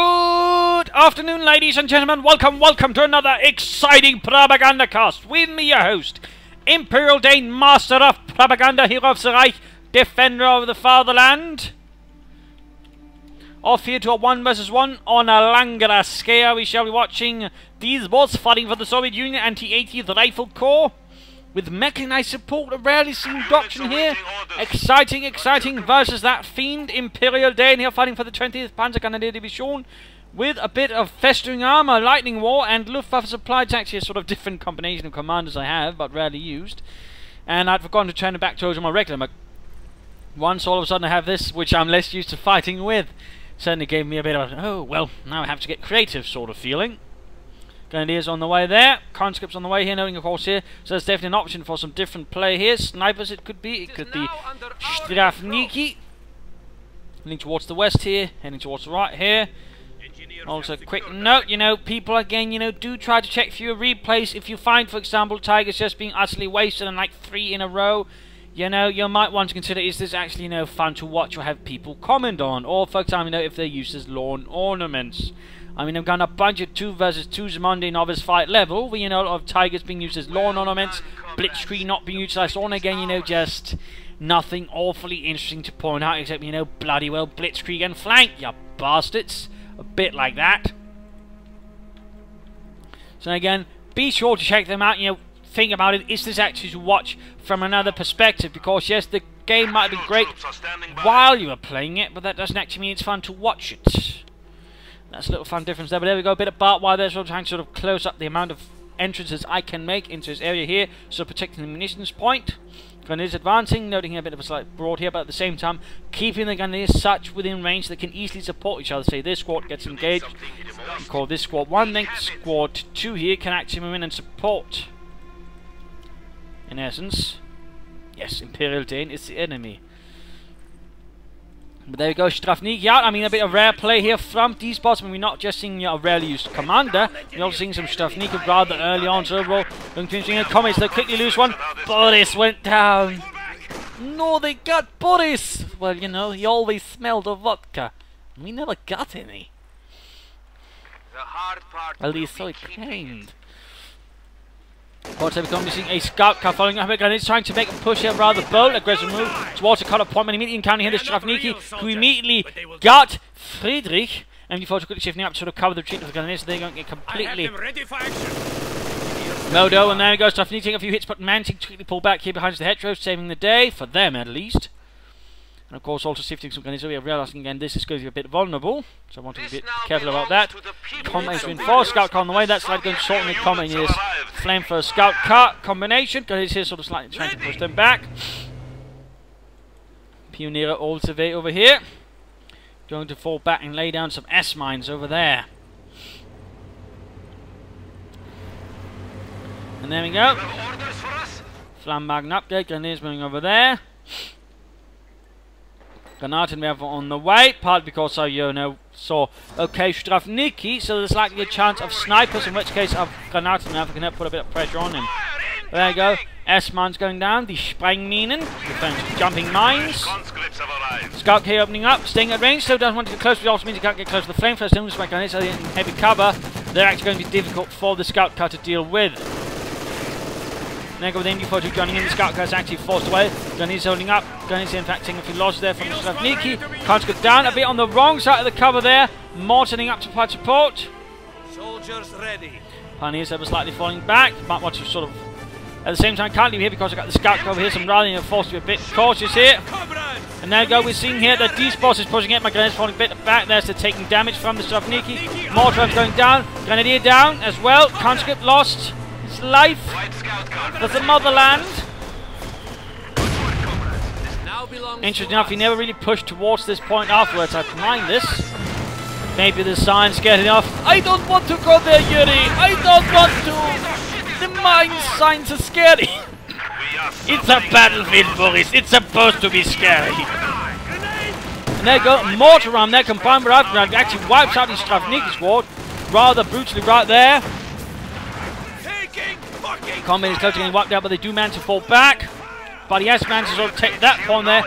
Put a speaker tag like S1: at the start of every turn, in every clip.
S1: Good afternoon, ladies and gentlemen. Welcome to another exciting Propagandacast with me, your host, Imperialdane, master of propaganda, hero of the Reich, defender of the fatherland. Off here to a 1 vs 1 on a longer scale. We shall be watching these bots fighting for the Soviet Union Anti-80th Rifle Corps with mechanized support. A rarely seen doctrine here. Exciting versus that fiend Imperialdane here fighting for the 20th Panzergrenadier Division with a bit of festering armor, lightning war, and Luftwaffe supply. It's actually a sort of different combination of commanders I have, but rarely used. And I'd forgotten to turn it back towards my regular mode. Once all of a sudden I have this, which I'm less used to fighting with. Certainly gave me a bit of, oh, well, now I have to get creative sort of feeling. Grenadiers on the way there, conscripts on the way here, noting of course here, so there's definitely an option for some different play here. Snipers it could be Strafniki. Heading towards the west here, heading towards the right here. Also, quick note, people again, do try to check for your replays. If you find, for example, Tigers just being utterly wasted and like 3 in a row, you might want to consider, is this actually, fun to watch or have people comment on? Or, for example, if they're used as lawn ornaments. I mean, I've got a bunch of 2 vs 2s Monday novice fight level, where, a lot of Tigers being used as lawn ornaments, Blitzkrieg not being utilised on again, just nothing awfully interesting to point out, except, bloody well Blitzkrieg and flank, you bastards. A bit like that. So again, be sure to check them out, think about it, is this actually to watch from another perspective? Because yes, the game might be great while you are playing it, but that doesn't actually mean it's fun to watch it. That's a little fun difference there, but there we go, a bit of barbed wire there, so I'm trying to sort of close up the amount of entrances I can make into this area here, so protecting the munitions point. Grenadiers advancing, noting a bit of a slight broad here, but at the same time, keeping the Grenadiers such within range that they can easily support each other. Say this squad gets engaged, we call this squad 1, then squad 2 here can actually move in and support. In essence, yes, Imperialdane is the enemy. But there we go, Strafniki out. I mean, a bit of rare play here from these bots. I mean, we're not just seeing a rarely used commander, we're also seeing some Strafniki rather early on. So overall, going to be comments, they'll quickly lose one. Boris went down. No, they got Boris. Well, he always smelled of vodka. We never got any. At least so it claimed. Bots have become missing a scout car following up again. It's trying to make a push here, rather bold, aggressive move towards the cut-off point. And immediately encountering here the Strafniki, who immediately got Friedrich. And before quickly shifting up to sort of cover the retreat of the Grenadiers, so they're going to get completely Modo. And there he goes, Strafniki taking a few hits, but managing to quickly pull back here behind the hedgerow, saving the day, for them at least. And of course also shifting some Grenadiers. We are realizing again this is going to be a bit vulnerable, so I want to be a bit careful about that. Combat reinforced, scout car on the way, that's like going to shorten the combat here. Flame for a scout car combination. Grenadiers here sort of slightly trying to push them back. Pioneer also over here. Going to fall back and lay down some S-mines over there. And there we go. Flammagen update, Grenadiers moving over there. Granaten we have on the way, partly because I, saw okay Strafniki, so there's likely a chance of snipers, in which case of Granaten we can help put a bit of pressure on him. There you go, S-Man's going down, the Sprengminen, defense jumping mines. Scout here opening up, staying at range, so doesn't want to get close, but also means he can't get close to the flame first, don't like so in heavy cover, they're actually going to be difficult for the scout car to deal with. There go with MD42 joining in, the scout car is actually forced away. Grenadiers holding up, Grenadiers in fact taking a few losses there from Strafniki. Conscript down a bit on the wrong side of the cover there. More turning up to provide support.
S2: Soldiers ready.
S1: Pioneers ever slightly falling back, but want to sort of at the same time can't leave here because I've got the scout car over here, so I'm rather forced to be a bit cautious here. And there we go, we're seeing here that these boss is pushing it, my Grenadiers falling a bit back there, so taking damage from the Strafniki. More troops going down, Grenadier down as well, Conscript lost his life for the motherland. Interesting enough, he never really pushed towards this point afterwards. I mind this. Maybe the sign's getting off. I don't want to go there, Yuri. I don't want to. The mine signs are scary. It's a battlefield, Boris. It's supposed to be scary. And there you go, mortar arm there combined with Outground actually wipes out his Strafniki squad rather brutally right there. Combat is close to getting wiped out, but they do manage to fall back. But he has managed to sort of take that point there.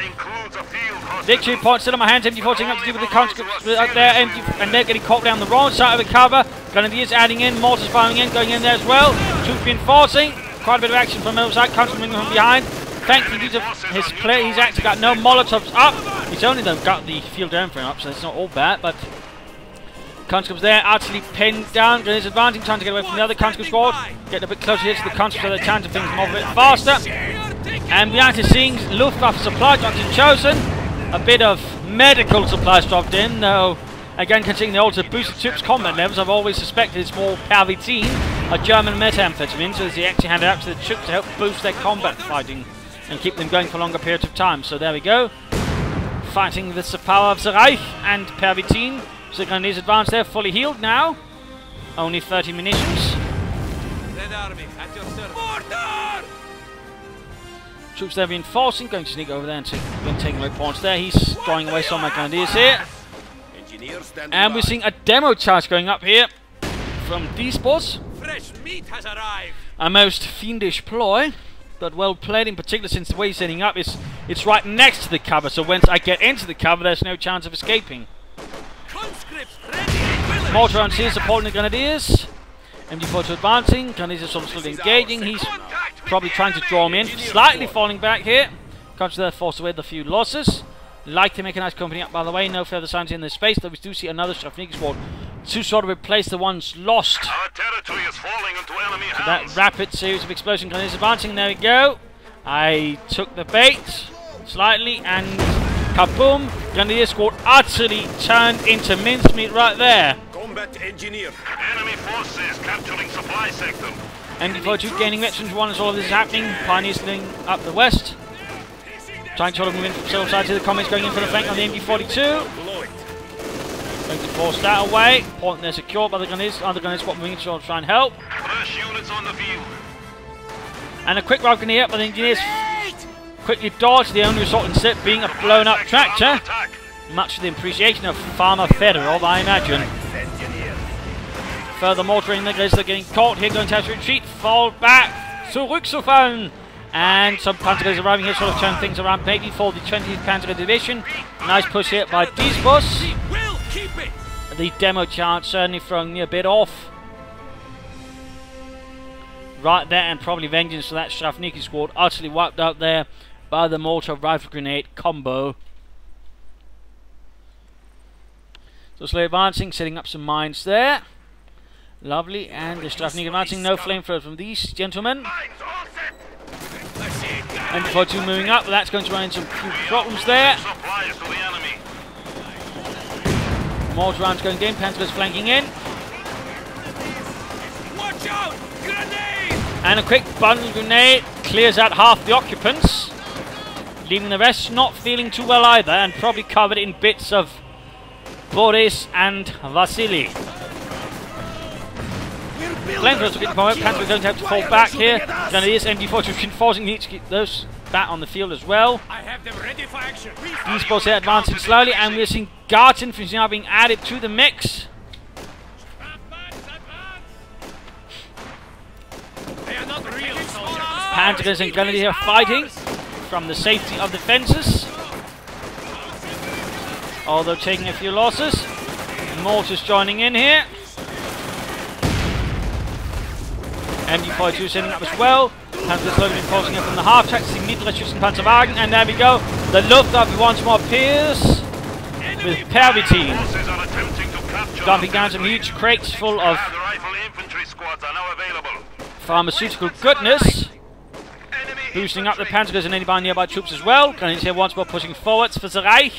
S1: Victory point still in my hands. MG4 taking up to do with the conscripts up there, and they're getting caught down the wrong side of the cover. Grenadiers adding in, mortars firing in, going in there as well. Troops reinforcing. Quite a bit of action from the other side. Conscripts moving from behind. Thankfully, due to his play, he's actually got no Molotovs up. He's only though got the field down for him up, so it's not all bad. But conscripts there, utterly pinned down. Grenadiers advancing, trying to get away from the other conscript squad. Getting a bit closer here to the conscripts so they're trying to things move a bit faster. And behind the scenes, Luftwaffe supply drops in chosen. A bit of medical supplies dropped in, though. Again, considering they also boosted troops' combat levels, I've always suspected it's more Palpatine, a German methamphetamine, so they actually handed out to the troops to help boost their combat fighting and keep them going for longer periods of time. So there we go. Fighting with the power of the Reich and Palpatine. So the Grenadiers advance there, fully healed now. Only 30 munitions.
S2: Red Army at your service. Mortar!
S1: Troops there reinforcing, going to sneak over there and taking away points there. He's drawing away some of my Grenadiers here. And we're seeing a demo charge going up here from Dezcen.
S2: Fresh meat has arrived.
S1: A most fiendish ploy, but well played, in particular since the way he's setting up is it's right next to the cover, so once I get into the cover there's no chance of escaping.
S2: Conscripts ready.
S1: Mortar rounds here supporting the Grenadiers. MG4 advancing, Grenadiers are sort of slowly engaging. He's probably trying to draw him in, slightly falling back here. Comes to there, forced away with a few losses. Like the mechanized company up, by the way, no further signs in this space, though we do see another Strafniki squad to sort of replace the ones lost.
S3: Our territory is falling into enemy
S1: So
S3: hands.
S1: that rapid series of explosion Grenadiers advancing, there we go. I took the bait slightly and kaboom! Grenadier squad utterly turned into mincemeat right there.
S3: Combat engineer. Enemy forces capturing supply sector.
S1: MD42 gaining veterans one as all of this is happening. Pioneers leading up the west. Trying to sort of move in from several sides here. The comments going in for the flank on the MD42. Going to force that away. Point there secured by the Grenadiers. Other Grenadiers squad moving in to sort of try and help.
S3: Fresh units on the field.
S1: And a quick rout grenade by the engineers. Quickly dodged, the only result instead being a blown up tractor. Much to the appreciation of Farmer Federal, I imagine. Further mortaring, the Grenadiers are getting caught here, going to have to retreat, fall back, zurückzufahren. And some Panzergrenadiers arriving here, sort of turn things around, maybe for the 20th Panzer Division. Nice push here by Dezcen. The demo charge certainly throwing me a bit off. Right there, and probably vengeance for that Strafniki squad, utterly wiped out there by the mortar rifle grenade combo. So slowly advancing, setting up some mines there. Lovely, and the Strafniki advancing, no flamethrowers from these gentlemen. And before two moving up, that's going to run into some few problems there. Mortar rounds going in, Panzer's flanking in.
S2: Watch out! Grenade!
S1: And a quick bundle grenade clears out half the occupants, leaving the rest not feeling too well either, and probably covered in bits of Boris and Vasily. Flamethrowers are getting power. Panzer going to have to fall back here. Grenadiers, MD4 reinforcing, need to keep those back on the field as well.
S2: I have them ready for action.
S1: These boats are advancing slowly, and we're seeing Guards infantry now being added to the mix. Panzers and Grenadiers are fighting from the safety of the fences, although taking a few losses. Mortars joining in here. MG42 setting up as well. Panzers slowly enforcing it from the half track. See Niederschützen Panzerwagen, and there we go. The Luftwaffe once more appears with Palpatine dumping down some huge crates full of pharmaceutical goodness, boosting up the Panzers and any nearby troops as well. Grenadiers here once more pushing forwards for the Reich.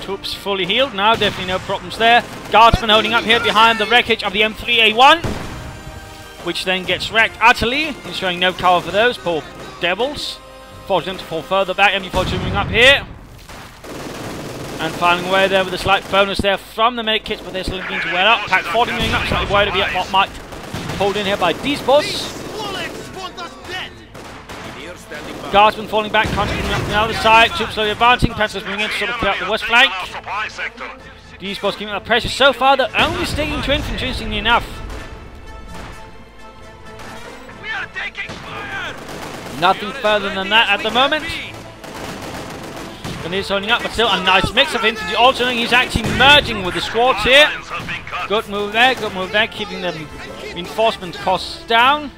S1: Troops fully healed now, definitely no problems there. Guardsmen holding up here behind the wreckage of the M3A1, which then gets wrecked utterly. He's showing no cover for those poor devils. Forcing them to fall further back. MG42 moving up here. And firing away there with a slight bonus there from the medic kits, but they're still beginning to wear up. Pack 40 moving up, slightly worried about what might hold in here by Dezcen. Guardsmen falling back, constantly up the other side. Troops slowly advancing. Panzers moving in to sort of clear out the west flank. Dezcen keeping up the pressure. So far, they're only sticking to infantry, interestingly enough.
S2: We are taking fire!
S1: Nothing further than that at the moment. And he's holding up, but still a nice mix of infantry. Also, he's actually merging with the squads here. Good move there, keeping the reinforcement costs down.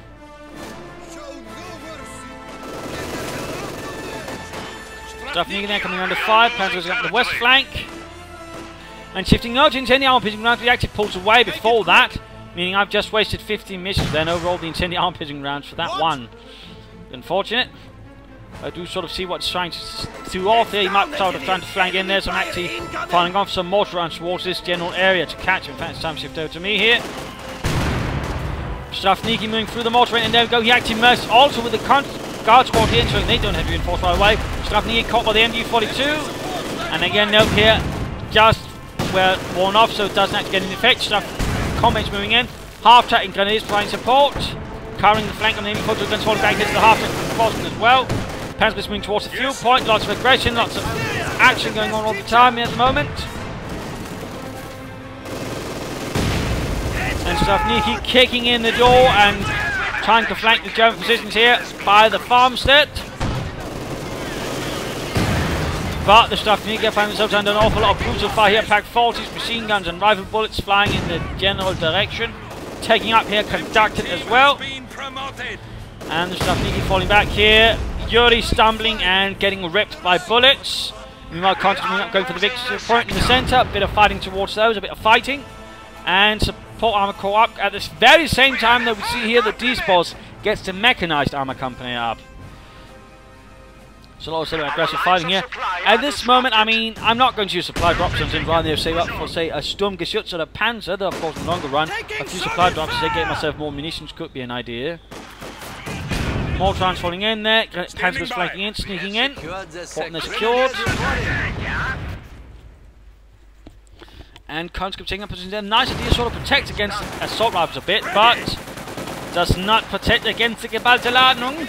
S1: Stuffing there coming under fire. Panzer's got the west flank. And shifting now to incendiary armor piercing rounds. He actually pulls away before that, meaning I've just wasted 15 missions then overall the incendiary armor piercing rounds for that one. Unfortunate. I do sort of see what's trying to do off there. He might sort of trying to flank in there, so I'm actually firing off some mortar rounds towards this general area to catch him. In fact, it's time to shift over to me here. Strafniki moving through the mortar range, and there we go. He actually merged also with the guard squad here, so they don't have to reinforce right away. Strafniki caught by the MG42, and again, note here, just where worn off, so it doesn't actually get any effect. Combat's moving in. Half-tracking grenadiers providing support, covering the flank on the MG42, guns falling back into the half-track reinforcement as well. Panzer's moving towards the fuel point, lots of aggression, lots of action going on all the time at the moment. And Strafniki kicking in the door and trying to flank the German positions here by the farmstead. But the Strafniki find themselves under an awful lot of brutal fire here. Pack 40s, machine guns and rifle bullets flying in the general direction. Taking up here, conducted as well. And the Strafniki falling back here. Yuri stumbling and getting ripped by bullets. Meanwhile, Constantine going for the victory point in the centre. A bit of fighting towards those, a bit of fighting. And support armour corps up. At this very same time that we see here that Dezcen gets the mechanised armour company up. So lots of aggressive fighting here. At this moment, I mean, I'm not going to use supply drops and rather than save up for, say, a Sturmgeschütz or a Panzer. Though, of course, in the longer run, a few supply drops to get myself more munitions could be an idea. More trans falling in there. Panzer's flanking in, sneaking in. Porting is secured. And conscript taking up position there. Nice idea, sort of protect against assault rifles a bit, but does not protect against the Geballte Ladung.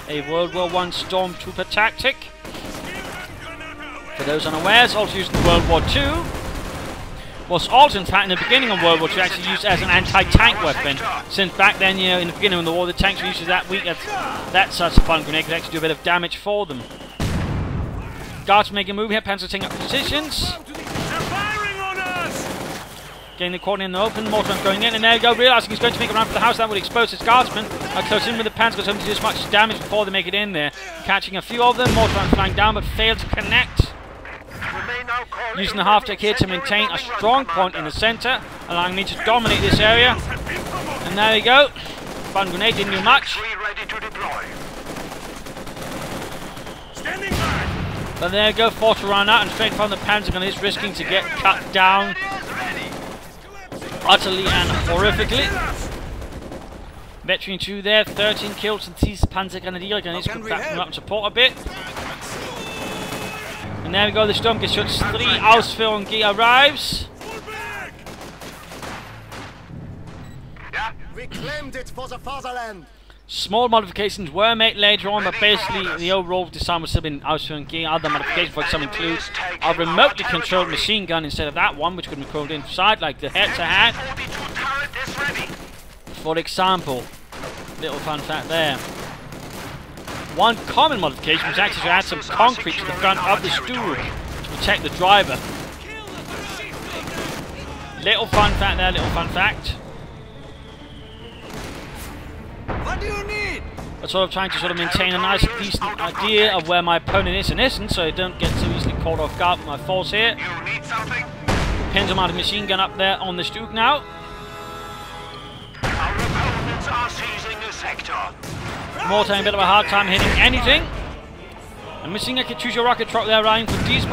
S1: A World War I stormtrooper tactic. For those unawares, also used in World War II. Was also, in fact, in the beginning of World War II, actually used as an anti-tank weapon. Since back then, you know, in the beginning of the war, the tanks were used that weak that such a fun grenade could actually do a bit of damage for them. Guards making a move here, Panzer taking up positions. Getting the corner in the open, Morton's going in, and there you go, realising he's going to make a run for the house. That would expose his guardsmen. Close in with the Panzer, because hoping to do as much damage before they make it in there. Catching a few of them, Morton flying down, but failed to connect. Using the half-deck here to maintain a strong point in the centre, allowing me to dominate this area. And there you go. Fun grenade, didn't do much. But there you go, forced to run out, and straight from the Panzer gun is risking to get cut down utterly and horrifically. Veteran 2 there, 13 kills, and these Panzer Grenadier grenades could back them up and support a bit. And there we go, the Sturmgeschütz 3 Ausführung G arrives.
S4: We claimed it for the fatherland.
S1: Small modifications were made later on, but basically the overall design was still in Ausführung G. Other modifications, for example, include a remotely controlled machine gun instead of that one, which could be controlled inside, like the head-to-head. For example, little fun fact there. One common modification was actually to add some concrete to the front of the stool to protect the driver. Little fun fact there, little fun fact.
S4: What do you need?
S1: I'm sort of trying to sort of maintain a nice, decent idea of where my opponent is and isn't, so I don't get so easily caught off guard with my force here. Pins him out of machine gun up there on the stoop now.
S3: Our opponents are seizing the sector.
S1: Mortar having a bit of a hard time hitting anything. And missing a Katyusha rocket truck there riding from Dezcen.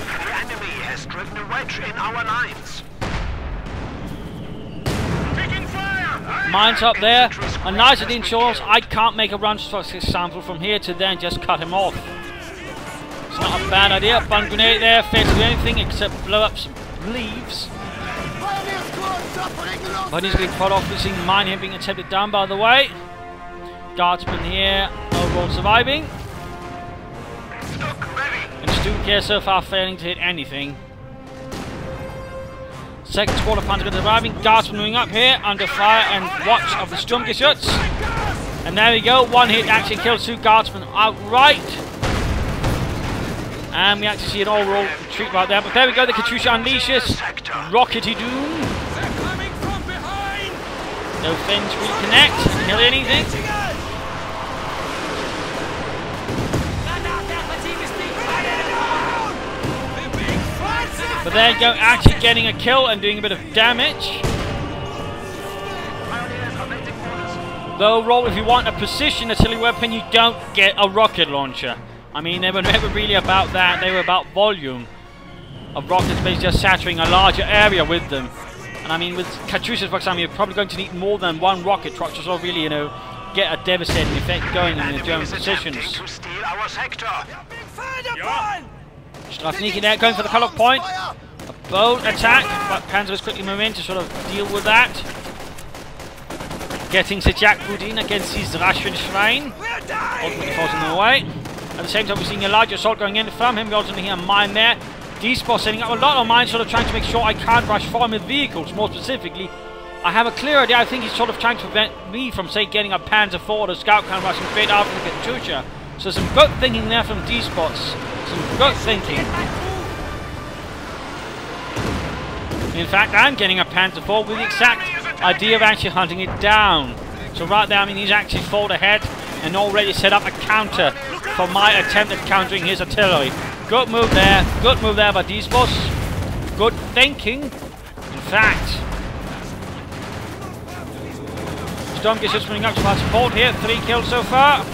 S3: The enemy has driven a wedge in our lines. Taking fire!
S1: Mines up there. A nice idea ensures I can't make a run, for example, from here to there and just cut him off. It's not a bad idea. Fun grenade there, fails to do anything except blow up some leaves. But he's getting cut off. We've seen mine here being attempted down, by the way. Guardsman here, overall surviving. And Stuke here so far failing to hit anything. Second squad of Panzer gunners arriving. Guardsmen moving up here under fire and watch of the Sturmgeschütz. And there we go. One hit actually kills 2 guardsmen outright. And we actually see an overall retreat right there. But there we go. The Katyusha unleashes Rockety Doom. No fins reconnect. Didn't kill anything. But there you go, actually getting a kill and doing a bit of damage. Though, roll if you want a precision artillery weapon, you don't get a rocket launcher. I mean, they were never really about that. They were about volume of rockets, basically just saturating a larger area with them. And I mean, with Katyushas, for example, you're probably going to need more than 1 rocket truck to sort of really, you know, get a devastating effect going in the German positions. Strafniki there, going for the cut-off point. A bold attack, but Panzer is quickly moving in to sort of deal with that. Getting the Jagdbudin against his Russian Schwein. Ultimately forcing them away. At the same time, we're seeing a larger assault going in from him. We also hear a mine there. Dezcen setting up a lot of mines, sort of trying to make sure I can't rush for him with vehicles. More specifically, I have a clear idea. I think he's sort of trying to prevent me from, say, getting a Panzer IV or a scout cannon rushing straight after the Katyusha. So some good thinking there from Dezcen. Some good thinking. In fact, I'm getting a Panzer IV with the exact idea of actually hunting it down. So right there, I mean, he's actually fought ahead and already set up a counter for my attempt at countering his artillery. Good move there by Dezcen. Good thinking. In fact, Sturmgeschütz moving up to our support here. 3 kills so far.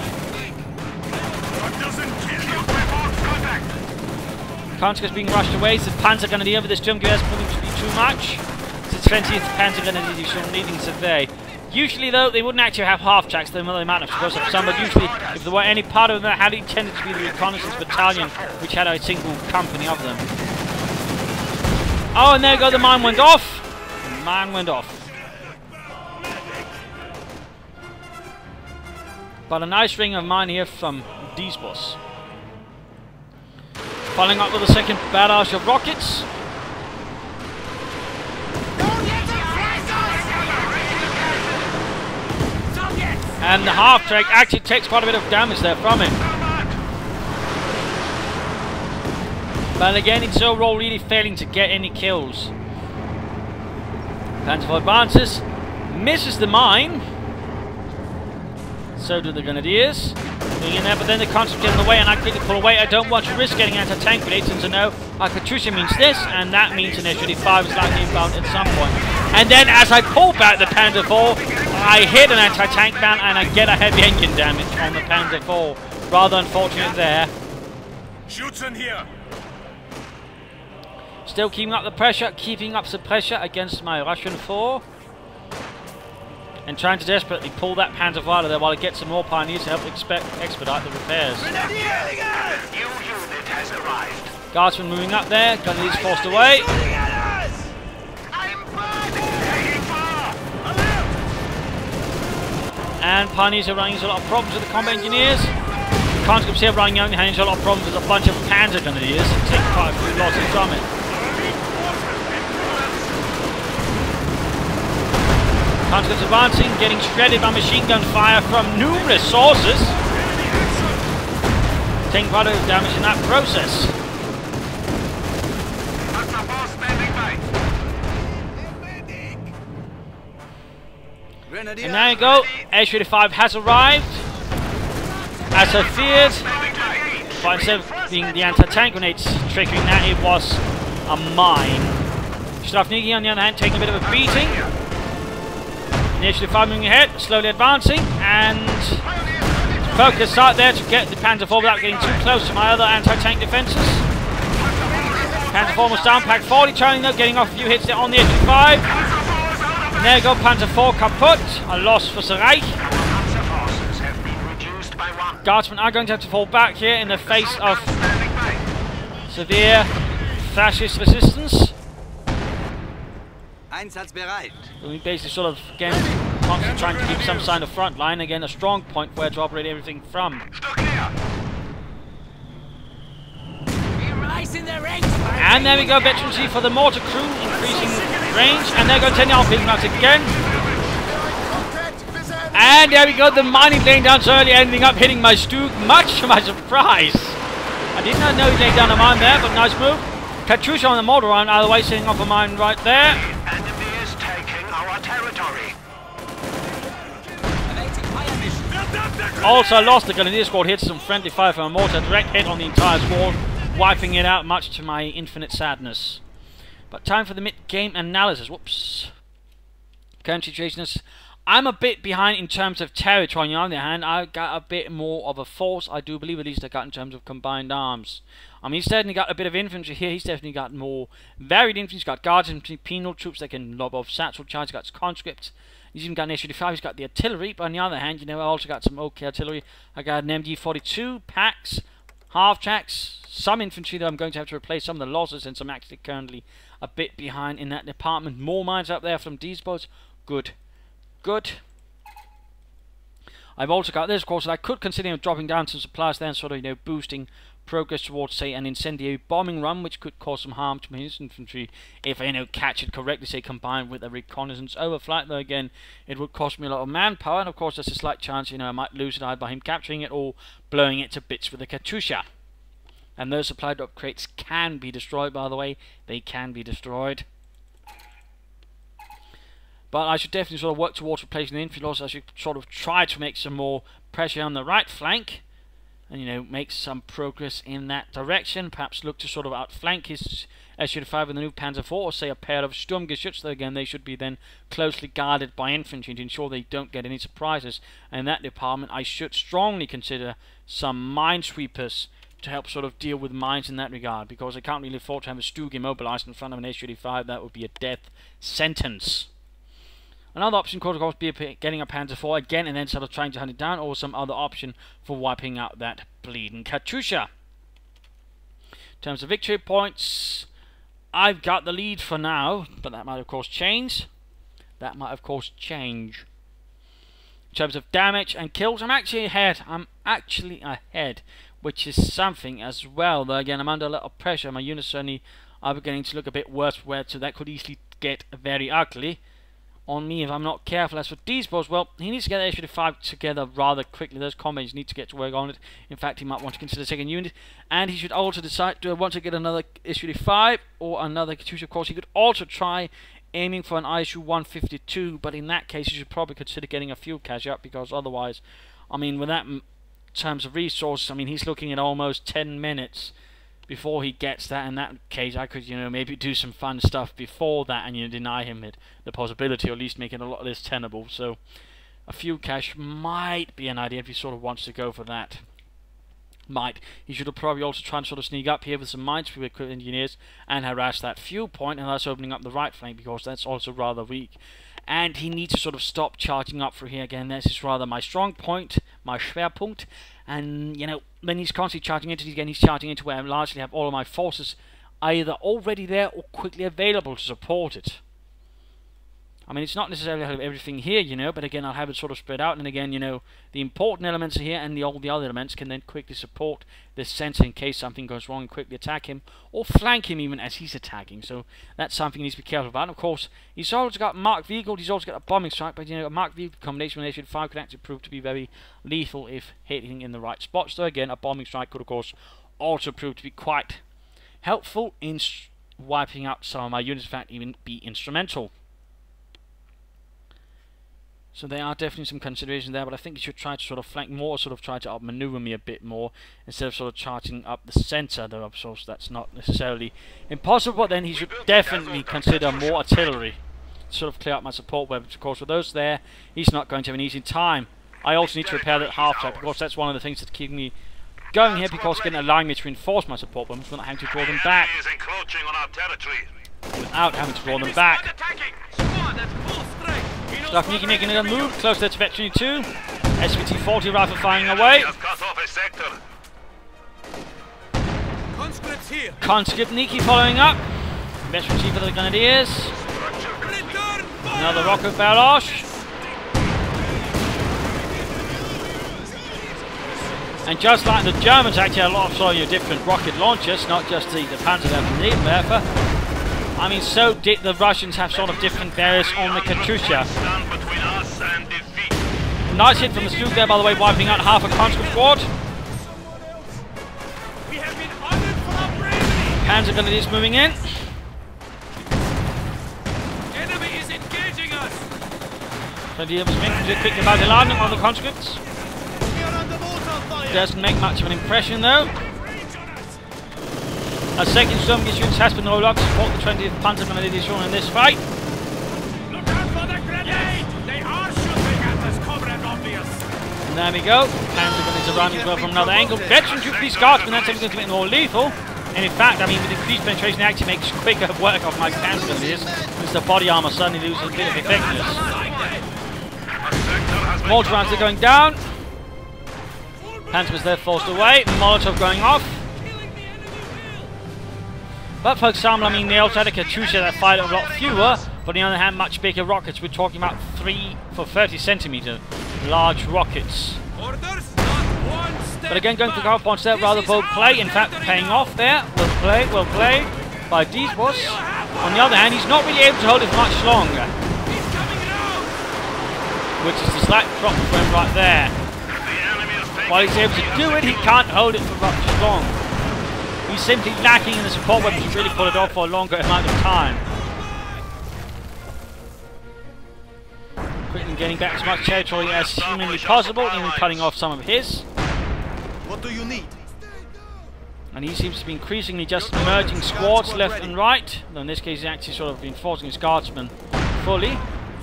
S1: Panzer being rushed away. The Panzer Grenadier with the Sturmgewehr proving to be too much. The 20th Panzer Grenadier needing survey. Usually, though, they wouldn't actually have half tracks. They might have supposed to have some, but usually, if there were any part of them that had it tended to be the reconnaissance battalion, which had a single company of them. Oh, and there you go. The mine went off. The mine went off. But a nice ring of mine here from Dezcen. Following up with a second barrage of rockets. And the half-track actually takes quite a bit of damage there from it. But again, it's overall really failing to get any kills. Panzer IV advances. Misses the mine. So do the Grenadiers. Being in there, but then they constantly get in the way and I quickly pull away. I don't want to risk getting anti-tank grenades, since I know Katyusha means this, and that means an SU-85 is likely inbound at some point. And then as I pull back the Panzer IV, I hit an anti-tank man and I get a heavy engine damage on the Panzer IV. Rather unfortunate there.
S2: Schützen here.
S1: Still keeping up the pressure, keeping up the pressure against my Russian IV. And trying to desperately pull that Panzer IV out of there while I get some more pioneers to help expedite the repairs.
S3: New unit has arrived.
S1: Guardsmen moving up there, Grenadiers forced away. And pioneers are running into a lot of problems with the combat engineers. Conscripts here running into a lot of problems with a bunch of Panzer Grenadiers, taking quite a few losses from it. Conscripts advancing, getting shredded by machine gun fire from numerous sources. Taking quite a bit of damage in that process. And there you go, SU-85 has arrived. As I feared, but instead of being the anti-tank grenades triggering that, it was a mine. Strafniki on the other hand taking a bit of a beating. The SU-85 moving ahead, slowly advancing, and focus right there to get the Panzer IV without getting too close to my other anti-tank defences. Panzer IV was down, Pack 40, trying though, getting off a few hits there on the SU-85. And there you go, Panzer IV kaput, a loss for the Reich. Guardsmen are going to have to fall back here in the face of severe fascist resistance. We basically sort of, again, constantly trying to keep some sign of front line. Again, a strong point where to operate everything from. And there we go, veterancy for the mortar crew, increasing range. And they're going to turn off his maps again. And there we go, the mining laying down so early, ending up hitting my Stug, much to my surprise. I did not know he laid down a mine there, but nice move. Katyusha on the mortar run, out of the way, setting off a mine right there.
S3: The enemy is taking our territory.
S1: Also lost the Grenadier squad, hit some friendly fire from a mortar, direct hit on the entire squad, wiping it out, much to my infinite sadness. But time for the mid-game analysis. Whoops. Current situation is, I'm a bit behind in terms of territory. On the other hand, I've got a bit more of a force, I do believe, at least I got in terms of combined arms. I mean, he's certainly got a bit of infantry here. He's definitely got more varied infantry. He's got guards and penal troops that can lob off satchel charge. He's got conscripts. He's even got an S-35. He's got the artillery. But on the other hand, you know, I also got some OK artillery. I got an MD-42, packs, half-tracks, some infantry that I'm going to have to replace, some of the losses, and some actually currently a bit behind in that department. More mines up there from these boats. Good. Good. I've also got this, of course, that I could consider dropping down some supplies there and sort of, you know, boosting progress towards, say, an incendiary bombing run, which could cause some harm to my infantry if I, you know, catch it correctly, say, combined with a reconnaissance overflight. Though, again, it would cost me a lot of manpower, and of course, there's a slight chance, you know, I might lose it either by him capturing it or blowing it to bits with a Katyusha. And those supply drop crates can be destroyed, by the way. They can be destroyed. But I should definitely sort of work towards replacing the infantry loss. I should sort of try to make some more pressure on the right flank. And, you know, make some progress in that direction. Perhaps look to sort of outflank his S-35 with the new Panzer IV. Or say a pair of Sturmgeschütz. Though again, they should be then closely guarded by infantry to ensure they don't get any surprises. And in that department, I should strongly consider some minesweepers to help sort of deal with mines in that regard. Because I can't really afford to have a Stug immobilized in front of an S-35. That would be a death sentence. Another option could, of course, be getting a Panzer IV again and then sort of trying to hunt it down, or some other option for wiping out that bleeding Katyusha. In terms of victory points, I've got the lead for now, but that might, of course, change. That might, of course, change. In terms of damage and kills, I'm actually ahead. Which is something as well. Though, again, I'm under a lot of pressure. My units certainly are beginning to look a bit worse, so that could easily get very ugly on me if I'm not careful. As for these boats, well, he needs to get the S-35 together rather quickly. Those combats need to get to work on it. In fact, he might want to consider a second unit, and he should also decide, do I want to get another S-35 or another Katyusha? Of course, he could also try aiming for an ISU-152, but in that case, he should probably consider getting a fuel cache up, because otherwise, I mean, with that in terms of resources, I mean, he's looking at almost 10 minutes before he gets that. In that case, I could, you know, maybe do some fun stuff before that and, you know, deny him the possibility, or at least make it a lot less tenable. So a fuel cache might be an idea if he sort of wants to go for that. He should have probably also tried to sort of sneak up here with some minesweeper engineers and harass that fuel point, and thus opening up the right flank, because that's also rather weak. And he needs to sort of stop charging up through here again. This is rather my strong point, my Schwerpunkt. And, you know, when he's constantly charging into it again, he's charging into where I largely have all of my forces either already there or quickly available to support it. I mean, it's not necessarily I have everything here, you know, but again, I'll have it sort of spread out. And again, you know, the important elements are here, and all the other elements can then quickly support this center in case something goes wrong, and quickly attack him, or flank him even as he's attacking. So that's something he needs to be careful about. And of course, he's also got marked vehicles, he's also got a bombing strike, but, you know, a marked vehicle combination with an S-35 could actually prove to be very lethal if hitting in the right spots. So again, a bombing strike could, of course, also prove to be quite helpful in wiping out some of my units, in fact, even be instrumental. So there are definitely some considerations there, but I think he should try to sort of flank more, sort of try to outmaneuver me a bit more, instead of sort of charging up the center, though of course that's not necessarily impossible. But then he should definitely consider more artillery to sort of clear up my support weapons. Of course, with those there, he's not going to have an easy time. I also need to repair that half-track, because that's one of the things that's keeping me going here, because again, allowing me to reinforce my support weapons without having to draw them back. Without having to draw them back. Stachnicki making a move, close to Veteran 2. SVT-40 rifle firing away. Conscript Niki following up. Veteran Chief for the Grenadiers. Another rocket barrage. And just like the Germans actually had a lot of different rocket launchers, not just the Panzer Leopard. I mean, so did the Russians have sort of different variants on the Katyusha.
S3: Stand between us and defeat.
S1: Nice hit from the Stuke there, by the way, wiping out half a conscript squad.
S2: We have been honored for our bravery.
S1: Panzer grenadiers moving in.
S2: Enemy is engaging us.
S1: Grenadier was making a quick bombardment on the conscripts.
S2: We are under mortar fire.
S1: Doesn't make much of an impression though. A second Sturmgeschütz unit has been rolled up to support the 20th Panzer Grenadier in this fight.
S2: Look out for the grenade. They are shooting at us, Comrade Obvious.
S1: And there we go. Panzer Grenadiers are running as well from another angle. Veteran shoot these guardsmen, that's going to be more lethal. And in fact, I mean, with increased penetration, it actually makes quicker work of my Panzer Grenadiers, because the body armor suddenly loses a bit of effectiveness. Mortar rounds are going down. Panzer was there forced away. Molotov going off. But for example, I mean, they also had a Katyusha that fired a lot fewer, but on the other hand, much bigger rockets. We're talking about 3 for 30 centimeter large rockets.
S2: Orders, not one step
S1: But again, going to
S2: back.
S1: cover points there, rather bold play. In fact, paying off there. Well played by Dezcen. On the other hand, he's not really able to hold it for much longer,
S2: He's coming out.
S1: which is the slight drop for him right there. While he's able to do it, he can't hold it for much long. He's simply lacking in the support weapons to really pull it off for a longer amount of time. Quickly getting back as much territory as humanly possible, even cutting off some of his.
S4: What do you need?
S1: And he seems to be increasingly just merging squads left and right. Though in this case, he's actually sort of reinforcing his guardsmen fully,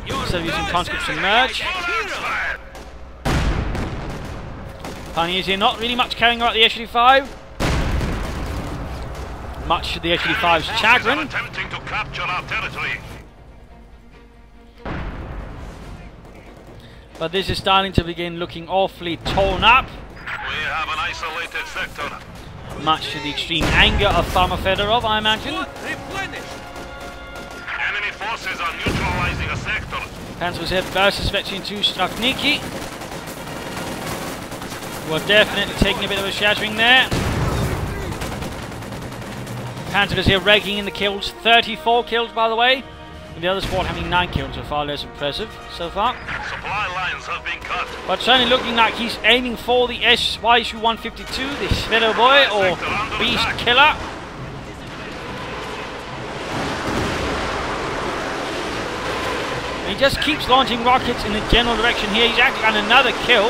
S1: instead of using conscripts to merge. Pioneers here, not really much caring about the S-35. Much to the S-35's chagrin.
S3: Attempting to capture our territory.
S1: But this is starting to begin looking awfully torn up.
S3: We have an isolated sector.
S1: Much to the extreme anger of Farmer Fedorov, I imagine.
S2: Replenish.
S3: Enemy forces are neutralizing a sector.
S1: Panzer was here versus Veteran 2 Strafniki. We're definitely taking a bit of a shattering there. Panzer is here raking in the kills. 34 kills, by the way. And the other squad having 9 kills, so far less impressive so far.
S3: Supply lines have been cut.
S1: But certainly looking like he's aiming for the SYSU-152, the Svedo Boy, or Beast Killer. And he just keeps launching rockets in the general direction here. He's actually got another kill,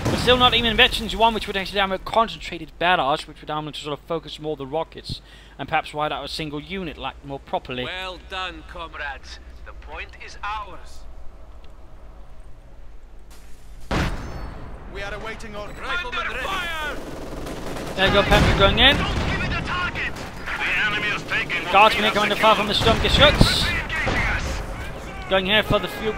S1: but still not even Veterans 1, which would actually have a concentrated barrage, which would allow him to sort of focus more the rockets and perhaps ride out a single unit like more properly.
S2: Well done, comrades. The point is ours.
S4: We are awaiting orders.
S2: Riflemen ready. Fire!
S1: There you go, Panzer going in.
S3: Don't give it a target. The enemy is taking.
S1: Guardsmen here coming to fire from the Sturmgeschütz. Going here for the fuel,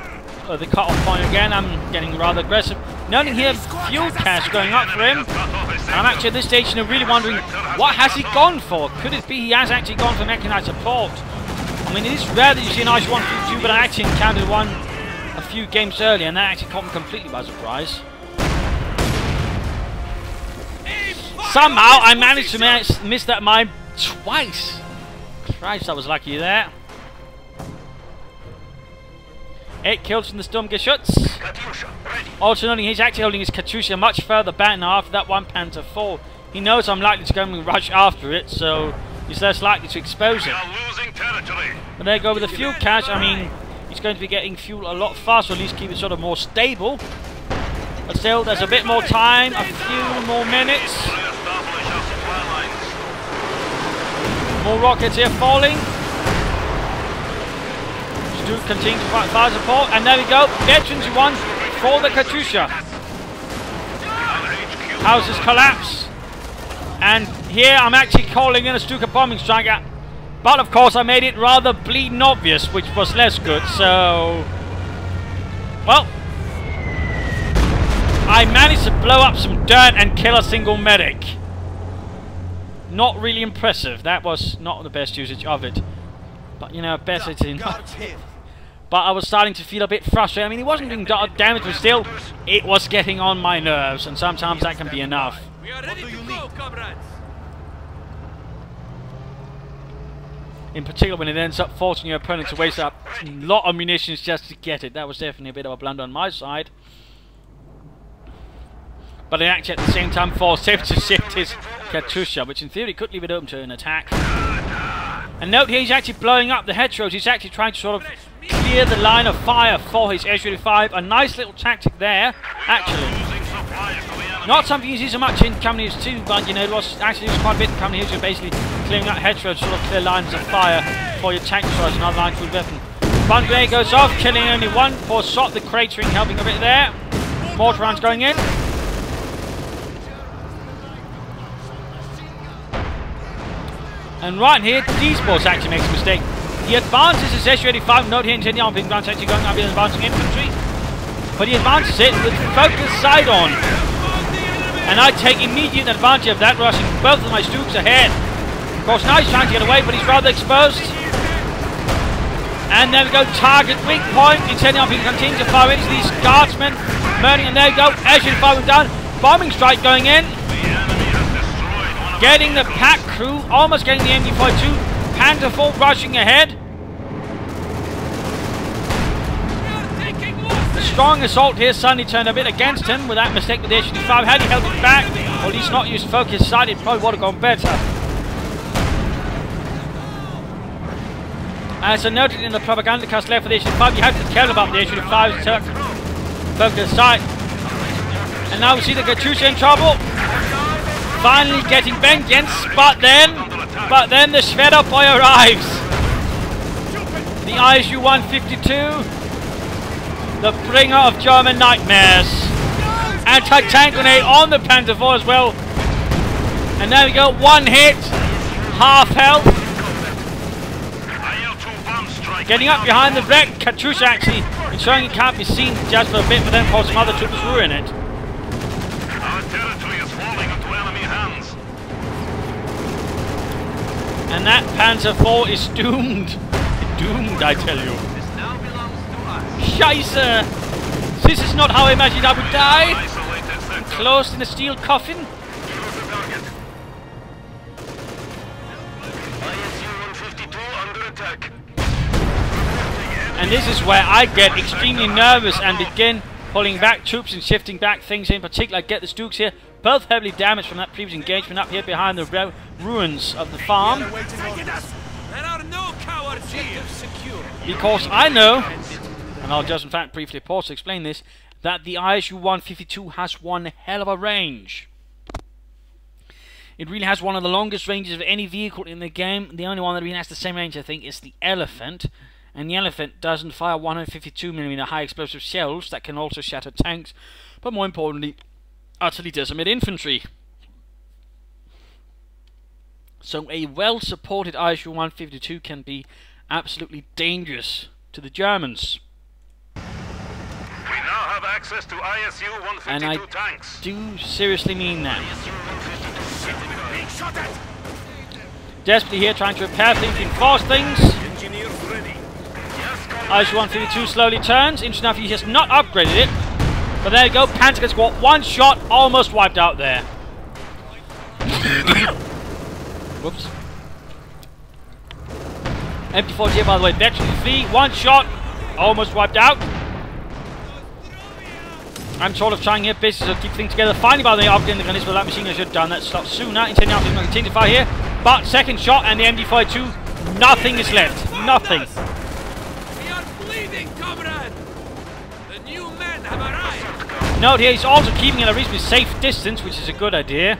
S1: the cut-off point again. I'm getting rather aggressive. Noting here, fuel cache going up for him. And I'm actually at this stage really wondering, what has he gone for? Could it be he has actually gone for mechanized support? I mean, it is rare that you see an IS-152, but I actually encountered one a few games earlier, and that actually caught me completely by surprise. Somehow, I managed to miss that mine twice. Christ, I was lucky there. 8 kills from the Sturmgeschütz. Also noting he's actually holding his Katyusha much further back now after that one Panther 4. He knows I'm likely to go and rush after it, so he's less likely to expose it. But there you go with the fuel cache. I mean, he's going to be getting fuel a lot faster, or at least keep it sort of more stable. But still, there's a bit more time, a few more minutes. More rockets here falling. Continue to fight fire support, and there we go. Veterans 1 for the Katyusha. Houses collapse, and here I'm actually calling in a Stuka bombing strike. But of course, I made it rather bleeding obvious, which was less good. So, well, I managed to blow up some dirt and kill a single medic. Not really impressive. That was not the best usage of it. But you know, better to not. But I was starting to feel a bit frustrated. I mean, he wasn't doing damage, but still, it was getting on my nerves, and sometimes that can be enough.
S2: We are ready to go, comrades.
S1: In particular when it ends up forcing your opponent to waste up a lot of munitions just to get it. That was definitely a bit of a blunder on my side. But it actually at the same time forced him to shift his Katyusha, which in theory could leave it open to an attack. And note here he's actually blowing up the hedgerows. He's actually trying to sort of clear the line of fire for his S-35. A nice little tactic there, actually. Not something you see so much in Company Heroes 2, but you know, it was actually used quite a bit in Company Heroes. You're basically clearing out hedgerows to sort of clear lines of fire for your tank destroyers and other line-food weapon. One grenade goes off, killing only one. Poor shot, the cratering helping a bit there. Mortar rounds going in. And right here, D-Sports actually makes a mistake. He advances his S-35. Note here, intending on ground actually going up and advancing infantry. But he advances it with focus side on. And I take immediate advantage of that, rushing both of my Stooks ahead. Of course, now he's trying to get away, but he's rather exposed. And there we go, target weak point. Intending on continue to fire into these guardsmen. Murdering, and there we go, S-35 down. Bombing strike going in. Getting the pack crew, almost getting the MD-42. Panther 4 rushing ahead. The strong assault here suddenly turned a bit against him with that mistake with the S-35. Had he held it back, or at least not used focus sight, it probably would have gone better. As I noted in the Propagandacast left for the S-35, you have to be careful about the S-35's focus sight. And now we see the Katyusha in trouble. Finally getting vengeance, but then the Shredder boy arrives. The ISU 152, the bringer of German nightmares. Anti-tank grenade on the Panther 4 as well. And there we go, one hit, half health. Getting up behind the wreck, Katyusha actually ensuring it can't be seen just for a bit, but then for some other troopers ruin it. And that Panzer 4 is doomed. Doomed, I tell you. Scheisse! This is not how I imagined I would die. Enclosed in a steel coffin. And this is where I get extremely nervous and begin pulling back troops and shifting back things. In particular, I get the Stooks here, both heavily damaged from that previous engagement up here behind the ruins of the farm. Because I know, and I'll just in fact briefly pause to explain this, that the ISU 152 has one hell of a range. It really has one of the longest ranges of any vehicle in the game. The only one that really has the same range, I think, is the Elephant. And the Elephant doesn't fire 152mm high explosive shells that can also shatter tanks, but more importantly, utterly decimate infantry. So a well-supported ISU 152 can be absolutely dangerous to the Germans.
S3: We now have access to ISU 152
S1: and I
S3: tanks.
S1: do seriously mean that. Desperately here trying to repair things, reinforce things. ISU 152 slowly turns. Interesting enough, he has not upgraded it. But there you go, Panther gets what? One shot, almost wiped out there. Whoops. MD-40 here, by the way, veteran free. One shot, almost wiped out. I'm sort of trying here, basically to keep things together. Finally, by the way, upgrading the grenades, but that machine gun should have done that stop sooner. Intending to continue to fire here. But second shot and the MD-42, nothing is left. Nothing. Note here, he's also keeping it at a reasonably safe distance, which is a good idea.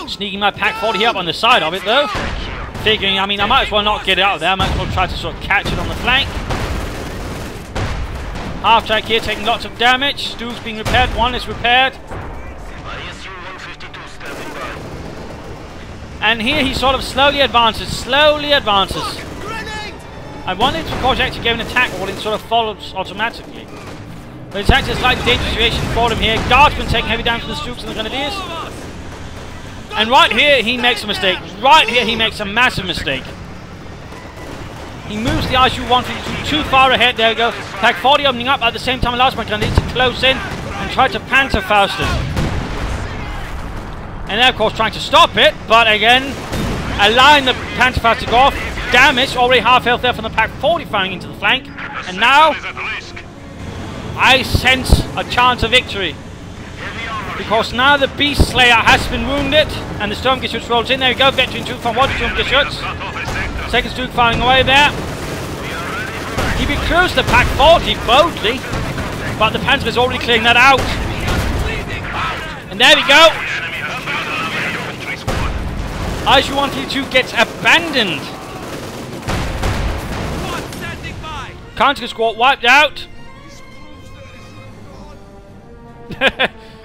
S1: Sneaking my Pack 40 here up on the side of it, though. Figuring, I mean, I might as well not get it out of there. I might as well try to sort of catch it on the flank. Half track here, taking lots of damage. Stoo's being repaired. One is repaired. And here he sort of slowly advances. I wonder if CoH2 actually gave an attack or it sort of follows automatically. But it's actually a slightly dangerous situation for him here. Guardsmen taking heavy damage from the Stooks and the Grenadiers. And right here he makes a mistake. Right here he makes a massive mistake. He moves the ISU 152 too far ahead. There we go. Pack 40 opening up at the same time allows my Grenadiers to close in and try to Panzer Faust it. And they're of course trying to stop it, but again, allowing the Panzerfaust to go off. Damage, already half health there from the Pack 40 firing into the flank. And now, I sense a chance of victory. Because now the Beast Slayer has been wounded, and the Sturmgeschütz rolls in. There we go, veteran Duke from one Sturmgeschütz. Second Duke firing away there. He recruits the Pack 40 boldly, but the Panzer is already clearing that out. And there we go. ISU 132 gets abandoned. Counter squad wiped out.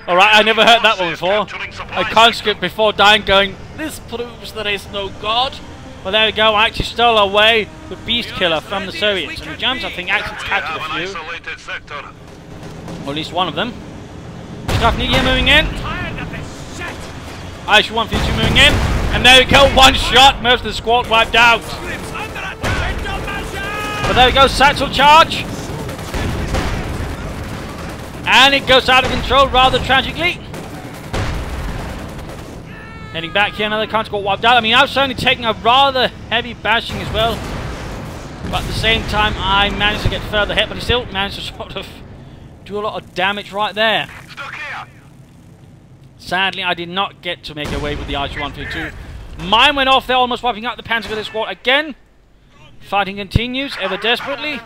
S1: Alright, I never heard that one before. A conscript before dying going, this proves there is no God. Well, there we go, I actually stole away the Beast Killer from the Soviets. And the Germans, I think, actually captured a few. Or at least one of them. Strafnigia moving in. ISU 152 moving in. And there we go, one shot, most of the squad wiped out. But there we go, satchel charge. And it goes out of control rather tragically. Heading back here, another counter got wiped out. I mean, I was certainly taking a rather heavy bashing as well. But at the same time, I managed to get further hit, but he still managed to sort of do a lot of damage right there. Sadly, I did not get to make away with the ISU 152. Mine went off there, almost wiping out the Panzer squad again. Fighting continues, ever desperately.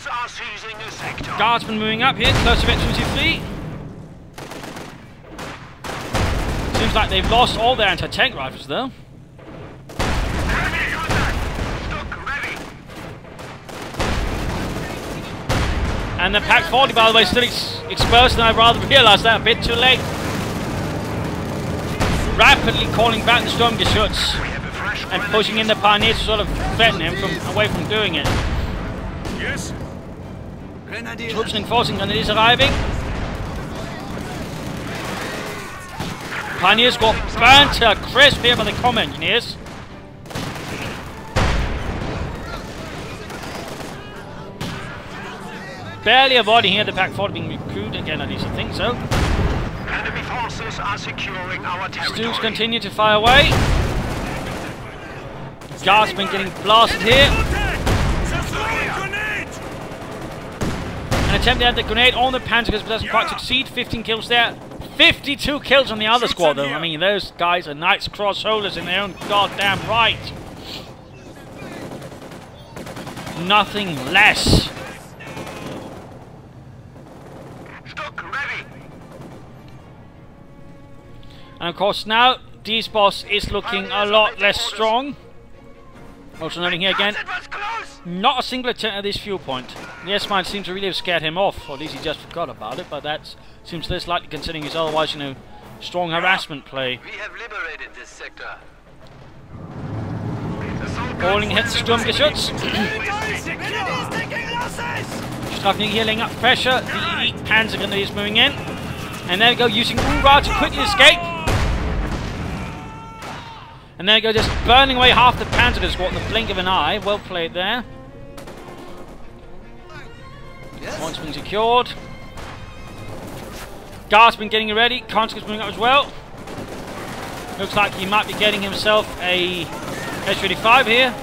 S1: Guardsmen moving up here, close to Veteran 3. Seems like they've lost all their anti-tank rifles though. And the Pack 40, by the way, still exposed, and I rather realised that a bit too late. Rapidly calling back the Sturmgeschütz and pushing in the Pioneers to sort of threaten him away from doing it.
S2: Yes.
S1: Troops and enforcing Grenadiers arriving. Pioneers got burnt to a crisp here by the comm engineers. Barely avoiding here the Pack 40 being recruited again, at least I think so.
S3: Enemy forces are securing our territory.
S1: Stooks continue to fire away. Guardsmen getting blasted here. An attempt to add the grenade on the Panzer but doesn't quite succeed. 15 kills there. 52 kills on the other squad though. I mean, those guys are Knights Cross holders in their own goddamn right. Nothing less. And of course now, D-Boss is looking a lot less strong. Also noting here again, not a single attempt at this fuel point. The S-Mine seems to really have scared him off, or at least he just forgot about it, but that seems less likely considering his otherwise, you know, strong harassment play.
S3: We have liberated this sector.
S1: Falling hits Sturmgeschütz. Strafnig here laying up pressure. The elite Panzer Grenadiers moving in. And there we go, using Ura to quickly escape. And there we go, just burning away half the Panzer squad in the blink of an eye. Well played there. Points been secured. Guardsman getting ready. Conscripts moving up as well. Looks like he might be getting himself a S-35 here.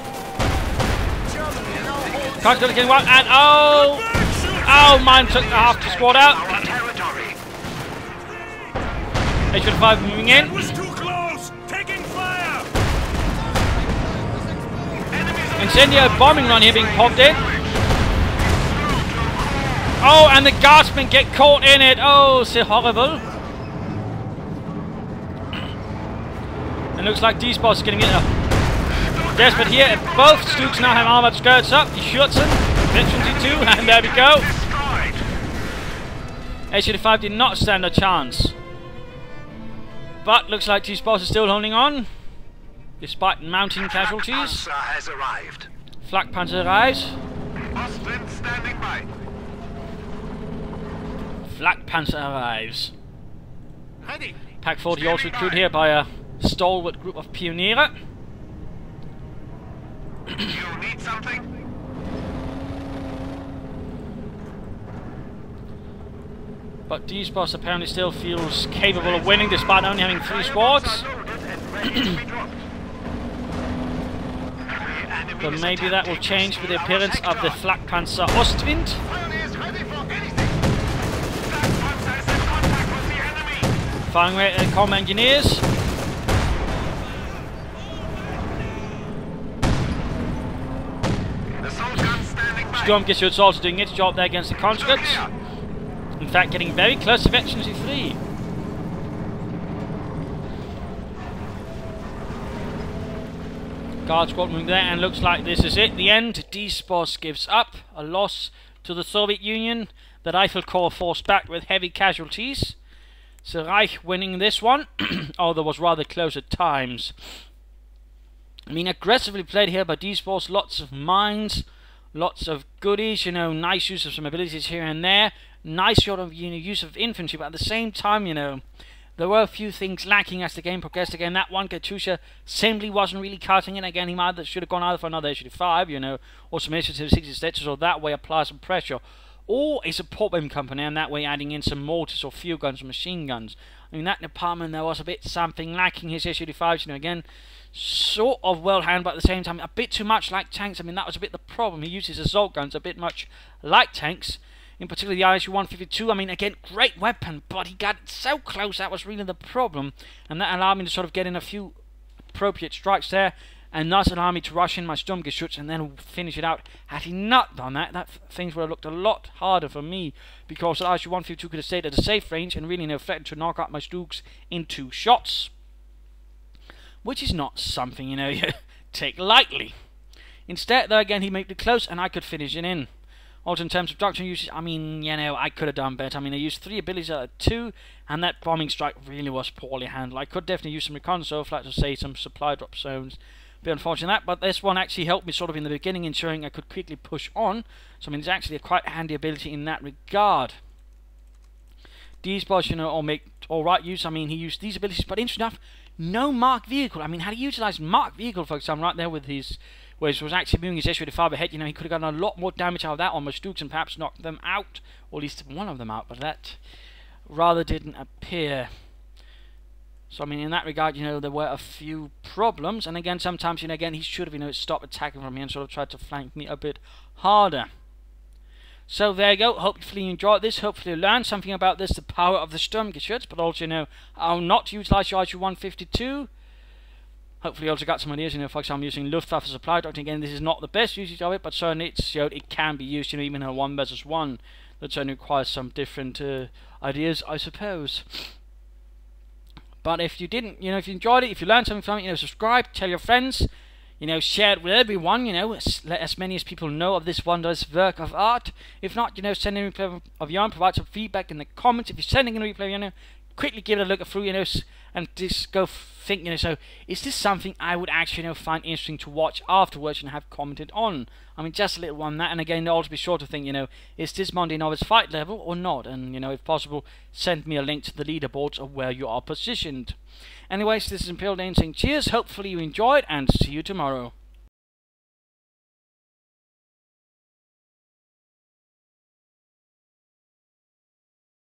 S1: Conscripts getting wild, and oh, mine took the half the squad out. S-35 moving in. Incendio bombing run here being popped in. Oh, and the guardsmen get caught in it. Oh, c'est horrible. And looks like D-Boss is getting it. Desperate here. Both Stooks now have armored skirts up. The Schürzen, Veteran 2, and there we go. S-35 did not stand a chance. But looks like D-Boss is still holding on, despite mounting casualties. Flak Panzer arrives.
S3: Standing by.
S1: Flak Panzer arrives.
S3: Ready.
S1: Pack 40 also recruited here by a stalwart group of Pioniere.
S3: You need something?
S1: But D-Boss apparently still feels capable of winning despite only having 3 squads. But maybe that will change with the appearance of the Flakpanzer Ostwind.
S3: Pioneer is ready for anything. Flakpanzer is in contact with the enemy.
S1: Firing rate at comm engineers.
S3: Assault gun standing by.
S1: Sturmgeschütz also doing its job there against the conscripts. In fact, getting very close to Efficiency 3. Guard squad moving there, and looks like this is it. The end. Dezcen gives up. A loss to the Soviet Union. The Rifle Corps forced back with heavy casualties. The Reich winning this one, although was rather close at times. I mean, aggressively played here by Dezcen. Lots of mines, lots of goodies. You know, nice use of some abilities here and there. Nice sort of use of infantry, but at the same time, you know, there were a few things lacking as the game progressed. Again, that one Katusha simply wasn't really cutting it. Again, he might should have gone either for another SU-5, you know, or some SU-60 stitches, or that way apply some pressure, or a support beam company, and that way adding in some mortars or field guns or machine guns. I mean, that department there was a bit something lacking. His SU-5s, you know, again, sort of well handled, but at the same time a bit too much like tanks. I mean, that was a bit the problem. He used his assault guns a bit much like tanks. In particular, the ISU-152, I mean, again, great weapon, but he got so close, that was really the problem. And that allowed me to sort of get in a few appropriate strikes there, and thus allowed me to rush in my Sturmgeschütz and then finish it out. Had he not done that, things would have looked a lot harder for me, because the ISU-152 could have stayed at a safe range and really, you know, threatened to knock out my Stugs in 2 shots. Which is not something, you know, you take lightly. Instead, though, again, he made it close, and I could finish it in. Also, in terms of doctrine usage, I mean, you know, I could have done better. I mean, I used 3 abilities out of 2, and that bombing strike really was poorly handled. I could definitely use some reconnaissance, like to say some supply drop zones. A bit unfortunate that, but this one actually helped me sort of in the beginning, ensuring I could quickly push on. So, I mean, it's actually a quite handy ability in that regard. Dezcen, you know, all make alright use. I mean, he used these abilities, but interesting enough, no marked vehicle. I mean, had he utilized marked vehicle, for example, right there with his, where he was actually moving his SU-5 ahead, you know, he could have gotten a lot more damage out of that on my Stugs and perhaps knocked them out, or at least one of them out, but that rather didn't appear. So, I mean, in that regard, you know, there were a few problems, and again, sometimes, you know, again, he should have, you know, stopped attacking from me and sort of tried to flank me a bit harder. So there you go. Hopefully you enjoyed this. Hopefully you learned something about this, the power of the Sturmgeschütz, but also, you know, how not to utilize your ISU-152. Hopefully you also got some ideas, you know, for example, using Luftwaffe supply doctrine. Again, this is not the best usage of it, but certainly it's, you know, it can be used, you know, even in a 1 versus 1. That certainly requires some different ideas, I suppose. But if you didn't, you know, if you enjoyed it, if you learned something from it, you know, subscribe, tell your friends, you know, share it with everyone, you know, let as many as people know of this wondrous work of art. If not, you know, send in a replay of your own, provide some feedback in the comments. If you're sending in a replay, you know, quickly give it a look through, you know, and just go think, you know, so is this something I would actually, you know, find interesting to watch afterwards and have commented on? I mean, just a little on that, and again, also be sure to think, you know, is this Monday Novice fight level or not? And, you know, if possible, send me a link to the leaderboards of where you are positioned. Anyways, this is Imperialdane saying cheers, hopefully you enjoyed, and see you tomorrow.